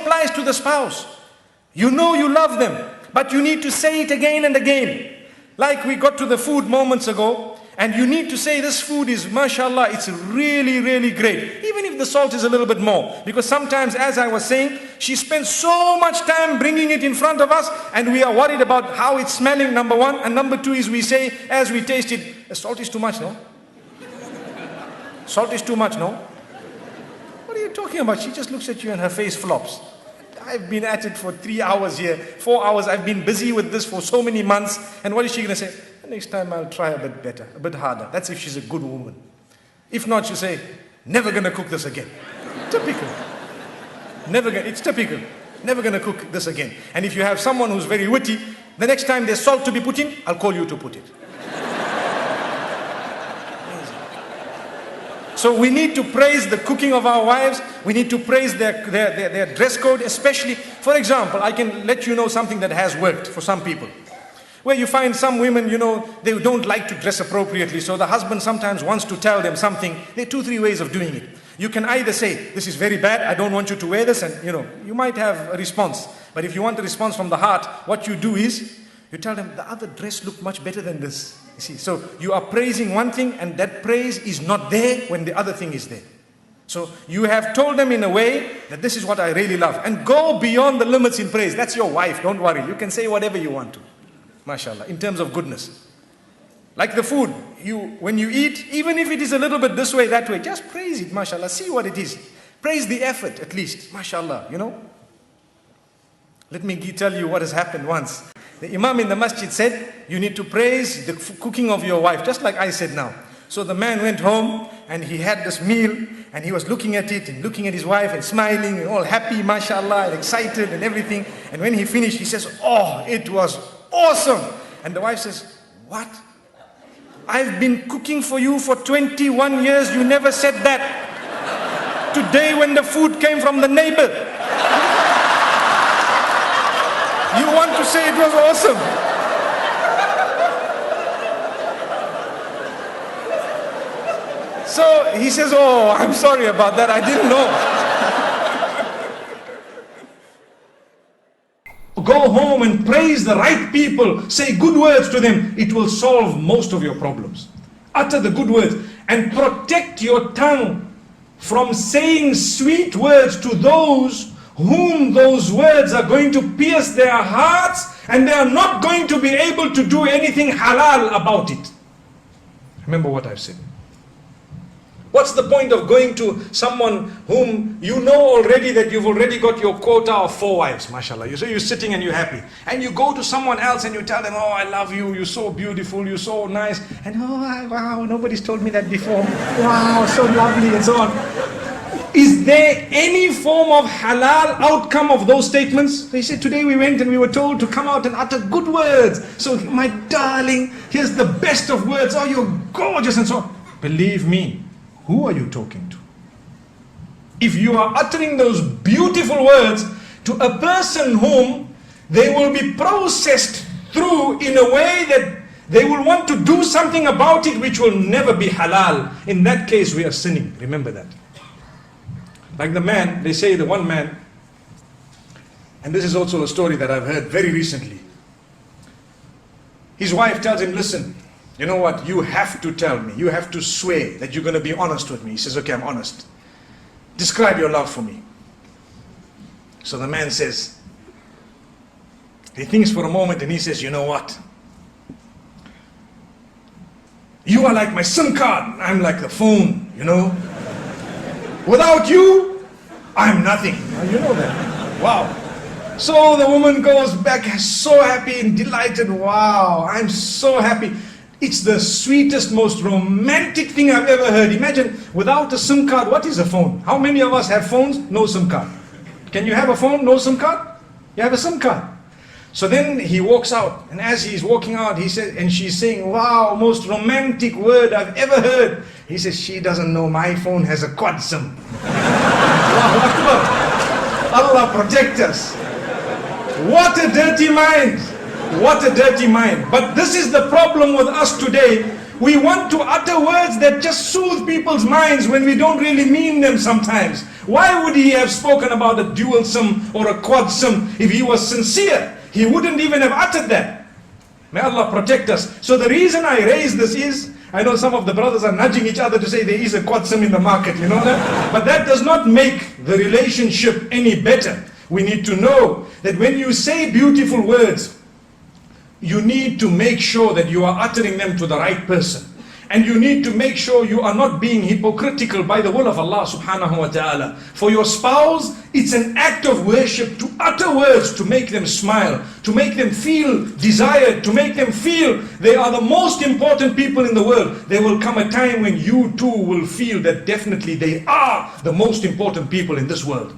applies to the spouse. You know you love them, but you need to say it again and again. Like we got to the food moments ago, and you need to say this food is, mashallah, it's really, really great. Even if the salt is a little bit more. Because sometimes, as I was saying, she spends so much time bringing it in front of us, and we are worried about how it's smelling, number one. And number two is we say, as we taste it, the salt is too much, no? Salt is too much, no? What are you talking about? She just looks at you and her face flops. I've been at it for 3 hours here, 4 hours. I've been busy with this for so many months. And what is she going to say? Next time I'll try a bit better, a bit harder. That's if she's a good woman. If not, she'll say, never going to cook this again. Typical. It's typical. Never going to cook this again. And if you have someone who's very witty, the next time there's salt to be put in, I'll call you to put it. So we need to praise the cooking of our wives. We need to praise their dress code, especially. For example, I can let you know something that has worked for some people. Where you find some women, they don't like to dress appropriately. So the husband sometimes wants to tell them something. There are 2-3 ways of doing it. You can either say, this is very bad, I don't want you to wear this. And you might have a response. But if you want a response from the heart, what you do is, you tell them, the other dress looked much better than this. You see, so you are praising one thing, and that praise is not there when the other thing is there. So you have told them in a way that this is what I really love. And go beyond the limits in praise. That's your wife, don't worry. You can say whatever you want to. MashaAllah, in terms of goodness. Like the food, when you eat, even if it is a little bit this way, that way, just praise it, MashaAllah. See what it is. Praise the effort at least, MashaAllah, Let me tell you what has happened once. The Imam in the masjid said, you need to praise the cooking of your wife, just like I said now. So the man went home and he had this meal and he was looking at it and looking at his wife and smiling and all happy, mashallah, and excited and everything. And when he finished, he says, oh, it was awesome. And the wife says, what? I've been cooking for you for 21 years. You never said that. Today when the food came from the neighbor, you want to say it was awesome. So he says, oh, I'm sorry about that. I didn't know. Go home and praise the right people. Say good words to them. It will solve most of your problems. Utter the good words and protect your tongue from saying sweet words to those whom those words are going to pierce their hearts, and they are not going to be able to do anything halal about it. Remember what I've said. What's the point of going to someone whom you know already that you've already got your quota of 4 wives, mashallah. So you're sitting and you're happy. And you go to someone else and you tell them, oh, I love you, you're so beautiful, you're so nice. And oh, wow, nobody's told me that before. Wow, so lovely, and so on. Is there any form of halal outcome of those statements? They said, today we went and we were told to come out and utter good words. So my darling, here's the best of words. Oh, you're gorgeous, and so on. Believe me, who are you talking to? If you are uttering those beautiful words to a person whom they will be processed through in a way that they will want to do something about it which will never be halal, in that case we are sinning. Remember that. Like the man, they say the one man, and this is also a story that I've heard very recently. His wife tells him, listen, you know what, you have to tell me, you have to swear that you're going to be honest with me. He says, okay, I'm honest. Describe your love for me. So the man says, he thinks for a moment and he says, you know what? You are like my SIM card, I'm like the phone, Without you, I'm nothing. You know that. Wow. So the woman goes back so happy and delighted. Wow, I'm so happy. It's the sweetest, most romantic thing I've ever heard. Imagine, without a SIM card, what is a phone? How many of us have phones? No SIM card. Can you have a phone, no SIM card? You have a SIM card. So then he walks out, and as he's walking out, he said, and she's saying, wow, most romantic word I've ever heard. He says, she doesn't know my phone has a quad SIM. Allah protect us. What a dirty mind. What a dirty mind. But this is the problem with us today. We want to utter words that just soothe people's minds when we don't really mean them sometimes. Why would he have spoken about a dual sim or a quad sim if he was sincere? He wouldn't even have uttered that. May Allah protect us. So the reason I raise this is, I know some of the brothers are nudging each other to say there is a quad sim in the market, you know that? But that does not make the relationship any better. We need to know that when you say beautiful words, you need to make sure that you are uttering them to the right person. And you need to make sure you are not being hypocritical by the will of Allah subhanahu wa ta'ala. For your spouse, it's an act of worship to utter words to make them smile, to make them feel desired, to make them feel they are the most important people in the world. There will come a time when you too will feel that definitely they are the most important people in this world.